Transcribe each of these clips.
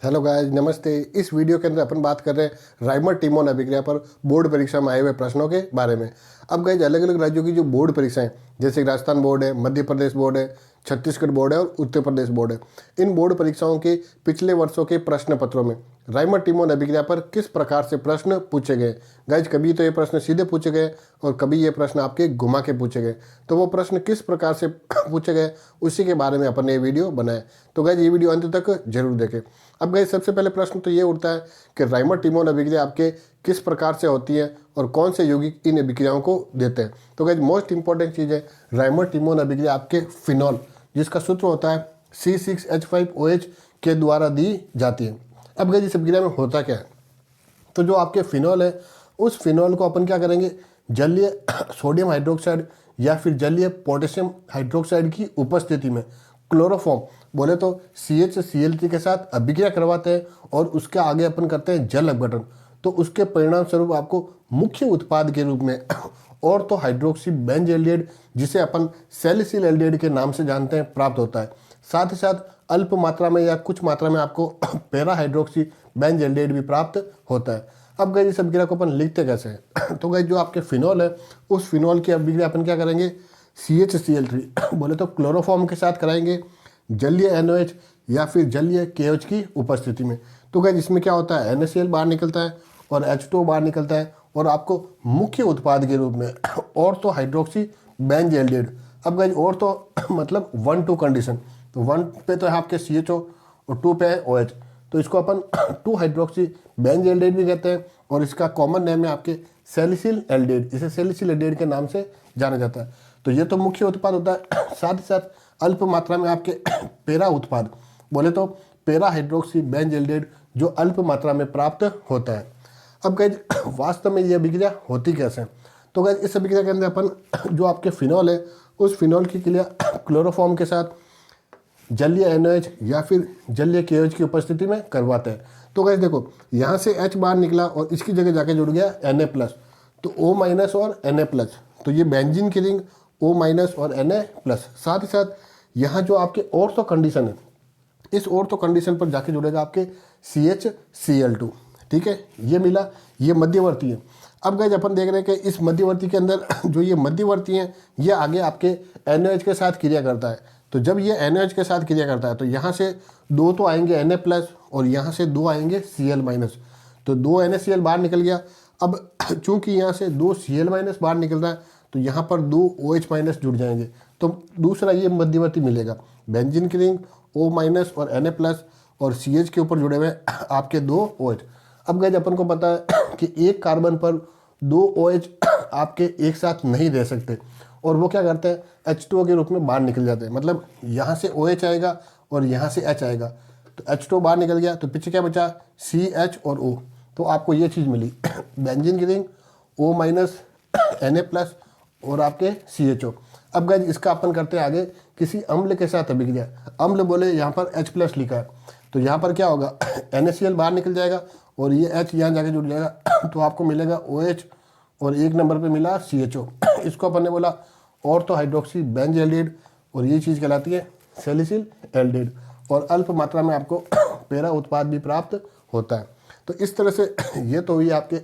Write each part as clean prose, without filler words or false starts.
Hello guys, नमस्ते। इस video के अंदर अपन बात कर रहे हैं राइमर टिमोन अभिक्रिया पर बोर्ड परीक्षा में आए हुए प्रश्नों के बारे में। अब गाइस, अलग अलग राज्यों की जो बोर्ड परीक्षाएं, जैसे राजस्थान बोर्ड है, मध्य प्रदेश बोर्ड है, छत्तीसगढ़ बोर्ड है और उत्तर प्रदेश बोर्ड है, इन बोर्ड परीक्षाओं के पिछले वर्षों के प्रश्न पत्रों में राइमर टिमोन अभिक्रिया पर किस प्रकार से प्रश्न पूछे गए। गाइज, कभी तो ये प्रश्न सीधे पूछे गए और कभी ये प्रश्न आपके घुमा के पूछे गए। तो वो प्रश्न किस प्रकार से पूछे गए उसी के बारे में अपन ने ये वीडियो बनाया। तो गाइज, ये वीडियो अंत तक जरूर देखें। अब गाइज, सबसे पहले प्रश्न तो ये उठता है कि राइमर टिमोन अभिक्रिया आपके किस प्रकार से होती है और कौन से यौगिक इन अभिक्रियाओं को देते हैं। तो गाइज, मोस्ट इंपॉर्टेंट चीज़ है, राइमर टिमोन अभिक्रिया आपके फिनॉल, जिसका सूत्र होता है C6H5OH के द्वारा दी जाती है। अब गाइज, इस अभिक्रिया में होता क्या है, तो जो आपके फिनॉल है उस फिनॉल को अपन क्या करेंगे, जलीय सोडियम हाइड्रोक्साइड या फिर जलीय पोटेशियम हाइड्रोक्साइड की उपस्थिति में क्लोरोफॉर्म बोले तो CHCl3 के साथ अभिक्रिया करवाते हैं और उसके आगे अपन करते हैं जल अपघटन। तो उसके परिणाम स्वरूप आपको मुख्य उत्पाद के रूप में और तो हाइड्रोक्सी बेंज एल्डिहाइड, जिसे अपन सैलिसिल एल्डिहाइड के नाम से जानते हैं, प्राप्त होता है। साथ ही साथ अल्प मात्रा में या कुछ मात्रा में आपको पैरा हाइड्रोक्सी बेंज एल्डिहाइड भी प्राप्त होता है। अब गाइस, इस अभिक्रिया को अपन लिखते कैसे हैं तो गाइस, जो आपके फिनॉल है उस फिनॉल की अभिक्रिया अपन क्या करेंगे, CHCl3 बोले तो क्लोरोफॉर्म के साथ कराएंगे जलीय NOH या फिर जलीय KOH की उपस्थिति में। तो गाइस, इसमें क्या होता है, NaCl बाहर निकलता है और H2O बाहर निकलता है और आपको मुख्य उत्पाद के रूप में ऑर्थो हाइड्रोक्सी बेंज एल्डिहाइड। अब गाइस, ऑर्थो मतलब 1-2 कंडीशन, तो 1 पे तो है आपके CHO और 2 पे है OH, तो इसको अपन 2 हाइड्रोक्सी बेंज एल्डिहाइड भी कहते हैं और इसका कॉमन नेम है आपके सैलिसिल एल्डिहाइड, इसे सैलिसिल एल्डिहाइड के नाम से जाना जाता है। तो ये तो मुख्य उत्पाद होता है। साथ ही साथ अल्प मात्रा में आपके पैरा उत्पाद बोले तो पैरा हाइड्रोक्सी बेंज एल्डिहाइड जो अल्प मात्रा में प्राप्त होता है। अब गाइज, वास्तव में ये अभिक्रिया होती कैसे है, तो गाइज, इस अभिक्रिया के अंदर अपन जो आपके फिनॉल है उस फिनॉल की क्रिया क्लोरोफॉर्म के साथ जलीय NOH या फिर जलीय KOH की उपस्थिति में करवाते हैं। तो गाइज देखो, यहाँ से H बाहर निकला और इसकी जगह जाके जुड़ गया Na+, तो O- और Na+, तो ये बेंजीन की रिंग O- और Na+। साथ ही साथ यहाँ जो आपके ऑर्थो कंडीशन है, इस ऑर्थो कंडीशन पर जाके जुड़ेगा आपके CHCl2। ठीक है, ये मिला, ये मध्यवर्ती है। अब गाइज, अपन देख रहे हैं कि इस मध्यवर्ती के अंदर जो ये मध्यवर्ती हैं, ये आगे आपके NOH के साथ क्रिया करता है। तो जब ये NOH के साथ क्रिया करता है तो यहाँ से 2 तो आएंगे Na+ और यहाँ से 2 आएंगे Cl-, तो 2 NaCl बाहर निकल गया। अब चूंकि यहाँ से 2 Cl- बाहर निकल रहा है तो यहाँ पर 2 OH- जुड़ जाएंगे, तो दूसरा ये मध्यवर्ती मिलेगा। बेंजीन की रिंग O- और Na+ और CH के ऊपर जुड़े हुए आपके 2 OH। अब गाइस, अपन को पता है कि एक कार्बन पर 2 OH आपके एक साथ नहीं रह सकते और वो क्या करते हैं, H2O के रूप में बाहर निकल जाते हैं। मतलब यहाँ से OH आएगा और यहाँ से H आएगा, तो H2O बाहर निकल गया, तो पीछे क्या बचा, CH और O। तो आपको ये चीज़ मिली बेंजीन की रिंग O- Na+ और आपके CHO। अब गाइस, इसका अपन करते हैं आगे किसी अम्ल के साथ अभिक्रिया। अम्ल बोले यहाँ पर H+ लिखा है, तो यहाँ पर क्या होगा, NaCl बाहर निकल जाएगा और ये H यहाँ जाके जुड़ जाएगा, तो आपको मिलेगा OH और 1 नंबर पे मिला CHO। इसको अपन ने बोला ऑर्थो हाइड्रोक्सी बेंज एल्डिहाइड और ये चीज़ कहलाती है सैलिसिल एल्डिहाइड और अल्प मात्रा में आपको पैरा उत्पाद भी प्राप्त होता है। तो इस तरह से ये तो हुई आपके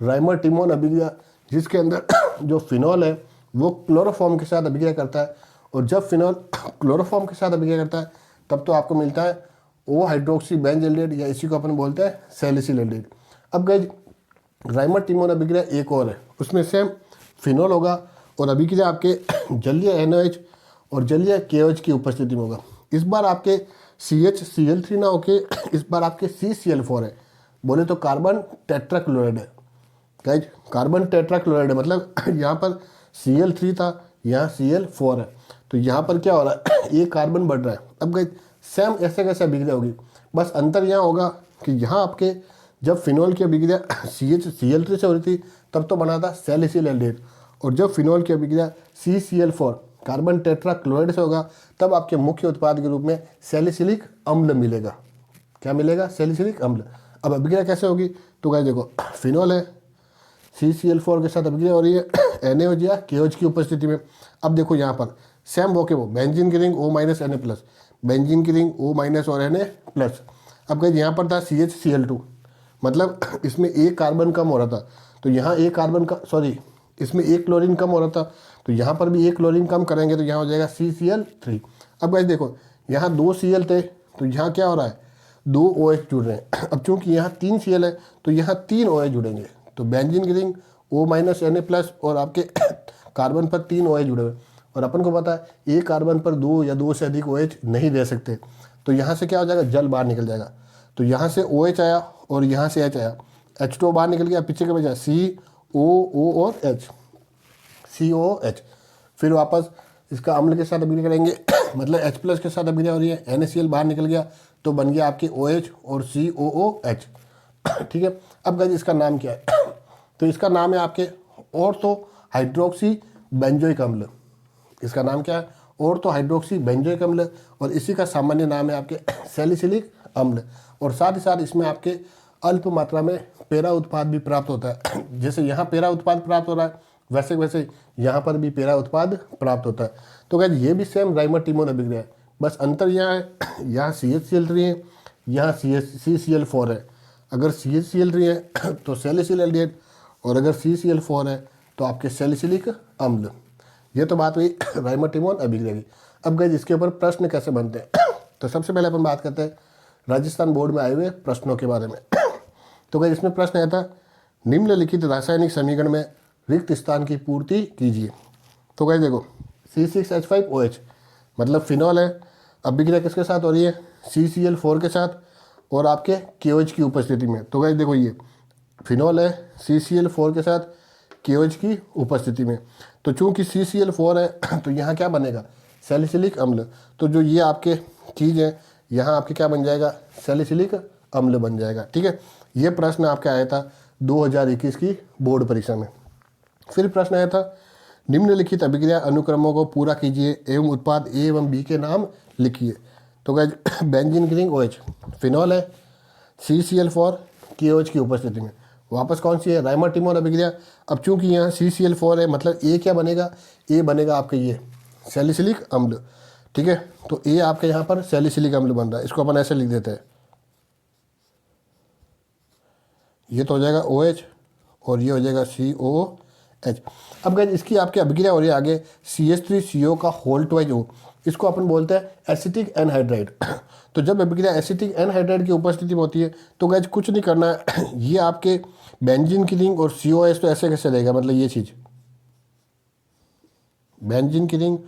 राइमर टिमोन अभिक्रिया, जिसके अंदर जो फिनॉल है वो क्लोरोफॉर्म के साथ अभिक्रिया करता है और जब फिनॉल क्लोरोफॉर्म के साथ अभिक्रिया करता है तब तो आपको मिलता है O हाइड्रोक्सी बेंज एल्डिहाइड या इसी को अपन बोलते हैं सैलिसिल एल्डिहाइड। अब गाइज, राइमर टिमोन अभिक्रिया एक और है, उसमें सेम फिनॉल होगा और अभिक्रिया आपके जलीय NOH और जलीय KOH की उपस्थिति में होगा। इस बार आपके CHCl3 ना होके इस बार आपके CCl4 है, बोले तो कार्बन टेट्राक्लोराइड है। गाइज, कार्बन टेट्राक्लोराइड है, मतलब यहाँ पर Cl3 था, यहाँ Cl4 है, तो यहाँ पर क्या हो रहा है, ये कार्बन बढ़ रहा है। अब गाइज, सेम ऐसे कैसे अभिक्रिया होगी, बस अंतर यहाँ होगा कि यहाँ आपके जब फिनॉल की अभिक्रिया CHCl3 से हो रही थी तब तो बना था सैलिसिल एल्डिहाइड, और जब फिनॉल की अभिक्रिया CCl4 कार्बन टेट्राक्लोराइड से होगा तब आपके मुख्य उत्पाद के रूप में सैलिसिलिक अम्ल मिलेगा। क्या मिलेगा, सैलिसिलिक अम्ल। अब अभिक्रिया कैसे होगी, तो गाइस देखो, फिनॉल है, CCl4 के साथ अभिक्रिया हो रही है NaOH या KOH की उपस्थिति में। अब देखो यहाँ पर सेम वो के वो बेंजीन की रिंग O- Na+, बेंजीन की रिंग O- और Na+। अब गाइज यहाँ पर था CHCl2, मतलब इसमें एक कार्बन कम हो रहा था, तो यहाँ एक कार्बन का सॉरी इसमें एक क्लोरीन कम हो रहा था, तो यहाँ पर भी एक क्लोरीन कम करेंगे तो यहाँ हो जाएगा CCl3। अब गाइज देखो यहाँ 2 Cl थे, तो यहाँ क्या हो रहा है 2 OH जुड़ रहे हैं। अब चूंकि यहाँ 3 Cl है तो यहाँ 3 OH जुड़ेंगे, तो बेंजीन की रिंग O-Na+ और आपके कार्बन पर 3 OH जुड़े हुए, और अपन को पता है एक कार्बन पर 2 या 2 से अधिक OH नहीं रह सकते, तो यहाँ से क्या हो जाएगा जल बाहर निकल जाएगा। तो यहाँ से OH आया और यहाँ से H आया, H2O बाहर निकल गया, पीछे के बचा COO और H, COOH। फिर वापस इसका अम्ल के साथ अभिक्रिया करेंगे मतलब H+ के साथ अभिक्रिया हो रही है, NaCl बाहर निकल गया तो बन गया आपके OH और COOH। ठीक है, अब गाइस इसका नाम क्या है तो इसका नाम है आपके ऑर्थो हाइड्रोक्सी बेंजोइक अम्ल। इसका नाम क्या है ऑर्थो हाइड्रोक्सी बेंजोइक अम्ल, और इसी का सामान्य नाम है आपके सैलिसिलिक अम्ल। और साथ ही साथ इसमें आपके अल्प मात्रा में पेरा उत्पाद भी प्राप्त होता है। जैसे यहाँ पेरा उत्पाद प्राप्त हो रहा है वैसे वैसे यहाँ पर भी पेरा उत्पाद प्राप्त होता है। तो गाइस ये भी सेम राइमर टिमोन अभिक्रिया है, बस अंतर यहाँ है यहाँ CHCl3 है, यहाँ CCl4 है। अगर CHCl3 है तो सैलिसिल एल्डिहाइड, और अगर CCl4 है तो आपके सैलिसिलिक अम्ल। ये तो बात हुई राइमर टिमोन अभिक्रिया की। अब गाइस इसके ऊपर प्रश्न कैसे बनते हैं तो सबसे पहले अपन बात करते हैं राजस्थान बोर्ड में आए हुए प्रश्नों के बारे में। तो गाइस इसमें प्रश्न आया था निम्नलिखित रासायनिक समीकरण में रिक्त स्थान की पूर्ति कीजिए। तो गाइस देखो C6H5OH मतलब फिनॉल है, अभिक्रिया किसके साथ हो रही है CCl4 के साथ और आपके KOH की उपस्थिति में। तो गाइस देखो ये फिनॉल है CCl4 के साथ KOH की उपस्थिति में, तो चूंकि CCl4 है तो यहाँ क्या बनेगा सैलिसिलिक अम्ल। तो जो ये आपके चीज़ है यहाँ आपके क्या बन जाएगा सैलिसिलिक अम्ल बन जाएगा। ठीक है, ये प्रश्न आपका आया था 2021 की बोर्ड परीक्षा में। फिर प्रश्न आया था निम्नलिखित अभिक्रिया अनुक्रमों को पूरा कीजिए एवं उत्पाद A एवं B के नाम लिखिए। तो गाइस बेंजीन की रिंग OH फिनॉल है CCl4 KOH की उपस्थिति में, वापस कौन सी है राइमर टिमोन अभिक्रिया। अब चूंकि यहाँ CCl4 है मतलब A क्या बनेगा A बनेगा आपका ये सैलिसिलिक अम्ल। ठीक है, तो A आपके यहाँ पर सैलिसिलिक अम्ल बन रहा है, इसको अपन ऐसे लिख देते हैं, ये तो हो जाएगा OH और ये हो जाएगा COOH। अब गाइस इसकी आपकी अभिक्रिया हो रही है आगे CH3CO का होल ट्वाइज O, इसको अपन बोलते हैं एसिटिक एनहाइड्राइड। तो जब अभिक्रिया एसिटिक एनहाइड्राइड की उपस्थिति में होती है तो गाइस कुछ नहीं करना है ये आपके बेंजीन की रिंग और COS तो ऐसे कैसे रहेगा, मतलब ये चीज़ बेंजीन की रिंग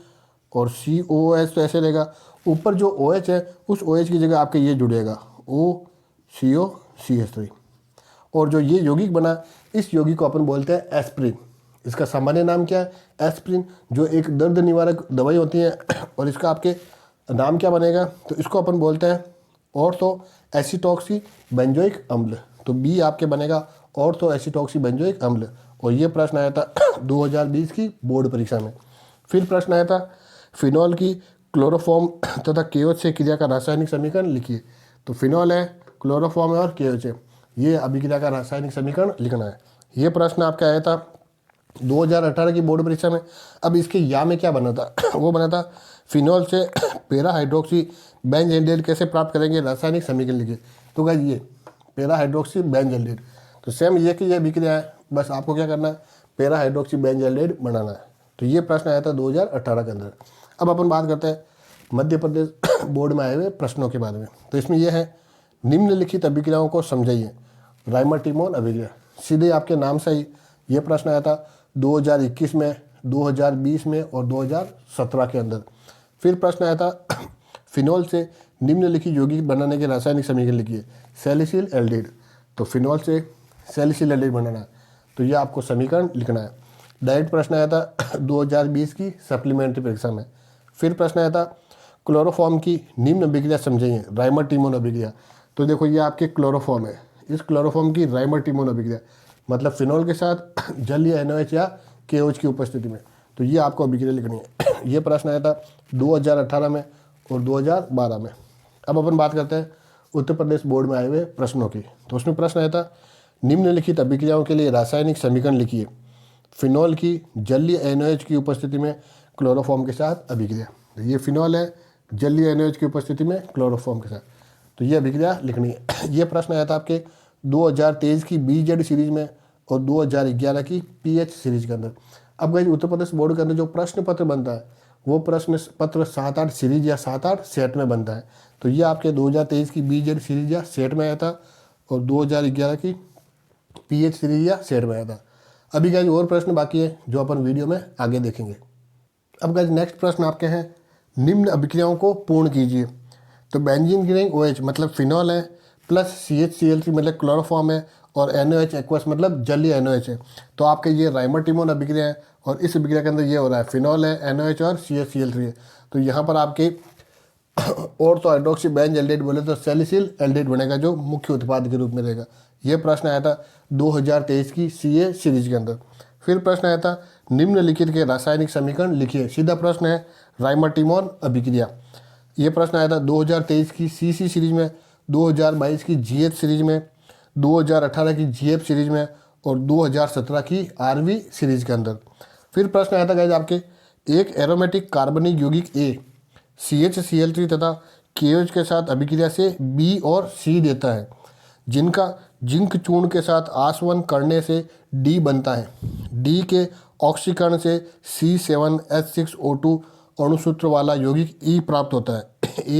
और COS तो ऐसे रहेगा, ऊपर जो OH है उस OH की जगह आपके ये जुड़ेगा OCOCH3, और जो ये यौगिक बना इस यौगिक को अपन बोलते हैं एस्प्रिन। इसका सामान्य नाम क्या है एस्प्रिन, जो एक दर्द निवारक दवाई होती है, और इसका आपके नाम क्या बनेगा तो इसको अपन बोलते हैं ऑर्थो एसिटॉक्सी बेंजोइक अम्ल। तो B आपके बनेगा ऑर्थो एसिटॉक्सी बेंजोइक अम्ल, और ये प्रश्न आया था 2020 की बोर्ड परीक्षा में। फिर प्रश्न आया था फिनॉल की क्लोरोफॉर्म तथा KOH से क्रिया का रासायनिक समीकरण लिखिए। तो फिनॉल है क्लोरोफॉर्म है और KOH है, ये अभिक्रिया का रासायनिक समीकरण लिखना है। ये प्रश्न आपका आया था 2018 की बोर्ड परीक्षा में। अब इसके या में क्या बना था वो बना था फिनॉल से पेरा हाइड्रोक्सी बेंजल्डेट कैसे प्राप्त करेंगे रासायनिक समीकरण लिखिए। तो गाइस ये पेरा हाइड्रोक्सी बेंजल्डेट तो सेम ये कि ये अभिक्रिया है, बस आपको क्या करना है पेरा हाइड्रोक्सी बेंजल्डेट बनाना है। तो ये प्रश्न आया था 2018 के अंदर। अब अपन बात करते हैं मध्य प्रदेश बोर्ड में आए हुए प्रश्नों के बारे में। तो इसमें यह है निम्नलिखित अभिक्रियाओं को समझाइए राइमर टिमोन अभिक्रिया। सीधे आपके नाम से ही ये प्रश्न आया था 2021 में, 2020 में और 2017 के अंदर। फिर प्रश्न आया था फिनॉल से निम्नलिखित यौगिक बनाने के रासायनिक समीकरण लिखिए सैलिसिल एल्डिहाइड। तो फिनॉल से सैलिसिल एल्डिहाइड बनाना है, तो ये आपको समीकरण लिखना है। डायरेक्ट प्रश्न आया था 2020 की सप्लीमेंट्री परीक्षा में। फिर प्रश्न आया था क्लोरोफॉर्म की निम्न अभिक्रिया समझाइए राइमर टिमोन अभिक्रिया। तो देखो ये आपके क्लोरोफॉर्म है, इस क्लोरोफॉर्म की राइमर टिमोन अभिक्रिया मतलब फिनॉल के साथ जल या NaOH या KOH की उपस्थिति में, तो ये आपको अभिक्रिया लिखनी है। ये प्रश्न आया था 2018 में और 2012 में। अब अपन बात करते हैं उत्तर प्रदेश बोर्ड में आए हुए प्रश्नों की। तो उसमें प्रश्न आया था निम्नलिखित अभिक्रियाओं के लिए रासायनिक समीकरण लिखिए फिनॉल की जलीय NaOH की उपस्थिति में क्लोरोफॉर्म के साथ अभिक्रिया। तो ये फिनॉल है जलीय NaOH की उपस्थिति में क्लोरोफॉर्म के साथ। तो ये अभिक्रिया लिखनी है। ये प्रश्न आया था आपके 2023 की BZ सीरीज में और 2011 की PH सीरीज के अंदर। अब गाइस उत्तर प्रदेश बोर्ड के अंदर जो प्रश्न पत्र बनता है वो प्रश्न पत्र 7-8 सीरीज या 7-8 सेट में बनता है। तो ये आपके 2023 की BZ सीरीज या सेट में आया था और 2011 की PH सीरीज या सेट में आया था। अभी गाइस और प्रश्न बाकी है जो अपन वीडियो में आगे देखेंगे। अब गाइस नेक्स्ट प्रश्न आपके हैं, निम्न अभिक्रियाओं को पूर्ण कीजिए। तो बेंजीन की रिंग OH मतलब फिनॉल है, प्लस CHCl3 मतलब क्लोरोफॉर्म है, और NaOH एक्वस मतलब जलीय NaOH है। तो आपके ये राइमर टिमोन अभिक्रिया है और इस अभिक्रिया के अंदर ये हो रहा है फिनॉल है, NaOH और CHCl3 है। तो यहाँ पर आपके और तो हाइड्रोक्सी बेंज एल्डिहाइड बोले तो सैलिसिल एल्डिहाइड बनेगा जो मुख्य उत्पाद के रूप में रहेगा। ये प्रश्न आया था 2023 की CA सीरीज के अंदर। फिर प्रश्न आया था, निम्नलिखित के रासायनिक समीकरण लिखिए। सीधा प्रश्न है राइमर टिमोन अभिक्रिया। ये प्रश्न आया था 2023 की CC सीरीज में, 2022 की GH सीरीज में, 2018 की GF सीरीज में और 2017 की RV सीरीज के अंदर। फिर प्रश्न आया था गाइस आपके, एक एरोमेटिक कार्बनिक यौगिक A CHCl3 तथा KOH के साथ अभिक्रिया से B और C देता है, जिनका जिंक चूर्ण के साथ आसवन करने से D बनता है। D के ऑक्सीकरण से C7H6O2 अणुसूत्र वाला यौगिक E प्राप्त होता है।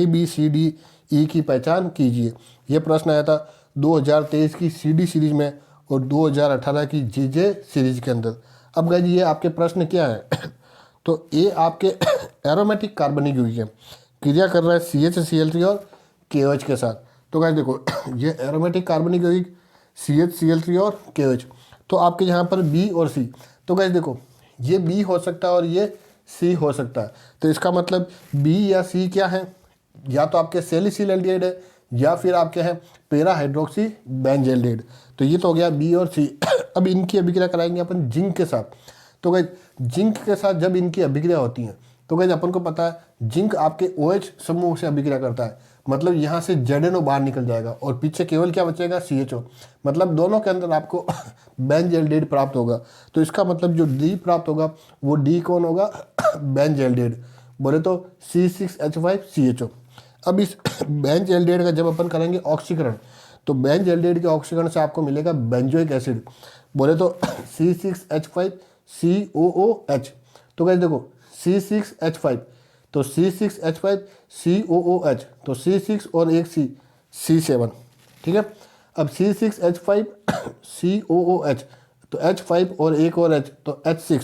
ABCDE की पहचान कीजिए। यह प्रश्न आया था 2023 की CD सीरीज में और 2018 की JJ सीरीज के अंदर। अब गाइस ये आपके प्रश्न क्या है तो ये आपके एरोमेटिक कार्बनिक यौगिक है, क्रिया कर रहा है CHCl3 और KOH के साथ। तो गाइस देखो ये एरोमेटिक कार्बनिक यौगिक CHCl3 और KOH, तो आपके यहाँ पर B और C। तो गाइस देखो ये B हो सकता है और ये C हो सकता है। तो इसका मतलब B या C क्या है, या तो आपके सैलिसिल एल्डिहाइड है या फिर आपके हैं पैरा हाइड्रोक्सी बेंजल्डिहाइड। तो ये तो हो गया B और C। अब इनकी अभिक्रिया कराएंगे अपन जिंक के साथ। तो गाइस जिंक के साथ जब इनकी अभिक्रिया होती है तो गाइस अपन को पता है जिंक आपके OH समूह से अभिक्रिया करता है, मतलब यहाँ से ZNO बाहर निकल जाएगा और पीछे केवल क्या बचेगा CHO, मतलब दोनों के अंदर आपको बेंजल्डिहाइड प्राप्त होगा। तो इसका मतलब जो D प्राप्त होगा वो D कौन होगा बेंजल्डिहाइड, बोले तो C6H5CHO। अब इस बेंजल्डिहाइड का जब अपन करेंगे ऑक्सीकरण तो बेंजल्डिहाइड के ऑक्सीकरण से आपको मिलेगा बेंजोइक एसिड, बोले तो C6H5COOH। तो गाइस देखो C6H5 तो C6H5COOH तो C6 और एक C7, ठीक है। अब C6H5COOH तो H5 और एक और H तो H6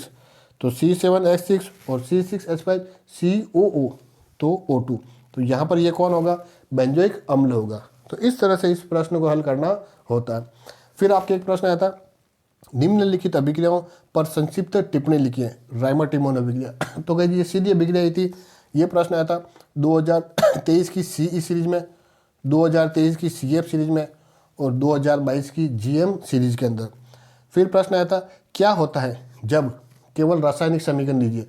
तो C7H6 और C6H5COO तो O2। तो यहाँ पर ये कौन होगा बेंजोइक अम्ल होगा। तो इस तरह से इस प्रश्न को हल करना होता है। फिर आपके एक प्रश्न आया था, निम्नलिखित अभिक्रियाओं पर संक्षिप्त टिप्पणी लिखिए। राइमर टिमोन अभिक्रिया। तो गाइस ये सीधी अभिक्रिया ही थी। ये प्रश्न आया था 2023 की CE सीरीज में, 2023 की CF सीरीज में और 2022 की GM सीरीज के अंदर। फिर प्रश्न आया था, क्या होता है जब केवल रासायनिक समीकरण दीजिए।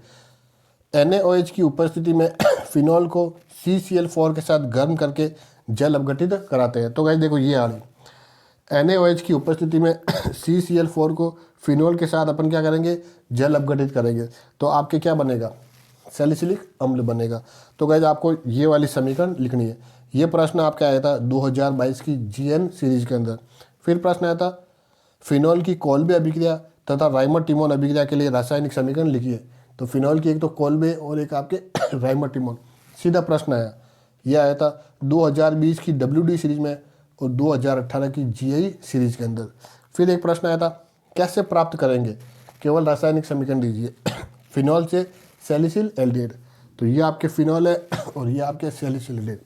NaOH की उपस्थिति में फिनॉल को CCl4 के साथ गर्म करके जल अपघटित कराते हैं। तो गाइस देखो ये आ रही NaOH की उपस्थिति में CCl4 को फिनॉल के साथ अपन क्या करेंगे जल अपघटित करेंगे, तो आपके क्या बनेगा सैलिसिलिक अम्ल बनेगा। तो गाइस आपको ये वाली समीकरण लिखनी है। ये प्रश्न आपका आया था 2022 की GN सीरीज के अंदर। फिर प्रश्न आया था, फिनॉल की कोल्बे अभिक्रिया तथा राइमर टिमोन अभिक्रिया के लिए रासायनिक समीकरण लिखिए। तो फिनॉल की एक तो कोल्बे और एक आपके राइमर टिमोन। सीधा प्रश्न आया, यह आया था 2020 की WD सीरीज में और 2018 की GI सीरीज के अंदर। फिर एक प्रश्न आया था, कैसे प्राप्त करेंगे, केवल रासायनिक समीकरण दीजिए। फिनॉल से सैलिसिल एल्डिहाइड, तो ये आपके फिनॉल है और ये आपके सैलिसिल एल्डिहाइड।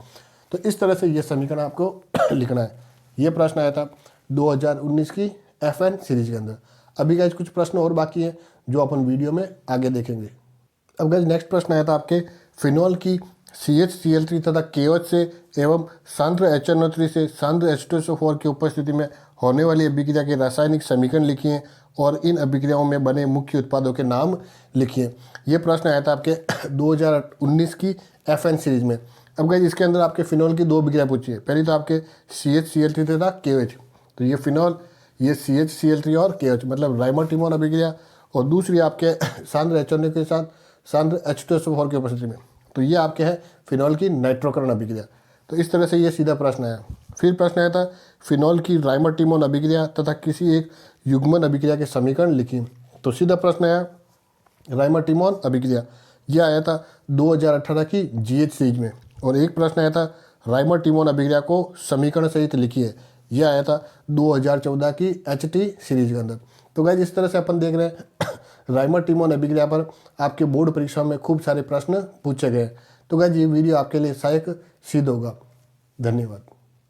तो इस तरह से ये समीकरण आपको लिखना है। ये प्रश्न आया था 2019 की FN सीरीज के अंदर। अभी गाइस कुछ प्रश्न और बाकी हैं जो अपन वीडियो में आगे देखेंगे। अब गाइस नेक्स्ट प्रश्न आया था आपके, फिनॉल की CHCl3 तथा KOH से एवं सांद्र HNO3 से सांद्र H2SO4 की उपस्थिति में होने वाली अभिक्रिया के रासायनिक समीकरण लिखिए और इन अभिक्रियाओं में बने मुख्य उत्पादों के नाम लिखिए। ये प्रश्न आया था आपके 2019 की FN सीरीज में। अब गाइस इसके अंदर आपके फिनॉल की दो अभिक्रिया पूछी है। पहली तो आपके CHCl3 तथा KOH, तो ये फिनॉल ये CHCl3 और KOH मतलब राइमर टिमोन अभिक्रिया, और दूसरी आपके सांद्र HNO के साथ सांद्र H2SO4 की उपस्थिति में, तो ये आपके हैं फिनॉल की नाइट्रोकरण अभिक्रिया। तो इस तरह से ये सीधा प्रश्न आया। फिर प्रश्न आया था फिनॉल की राइमर टिमोन अभिक्रिया तथा किसी एक युग्मन अभिक्रिया के समीकरण लिखिए। तो सीधा प्रश्न आया राइमर टिमोन अभिक्रिया, यह आया था 2018 की जीएच सीरीज में। और एक प्रश्न आया था राइमर टिमोन अभिक्रिया को समीकरण सहित लिखिए, यह आया था 2014 की एचटी सीरीज के अंदर। तो गाइस इस तरह से अपन देख रहे हैं राइमर टिमोन अभिक्रिया पर आपके बोर्ड परीक्षा में खूब सारे प्रश्न पूछे गए। तो गाइस ये वीडियो आपके लिए सहायक सिद्ध होगा। धन्यवाद।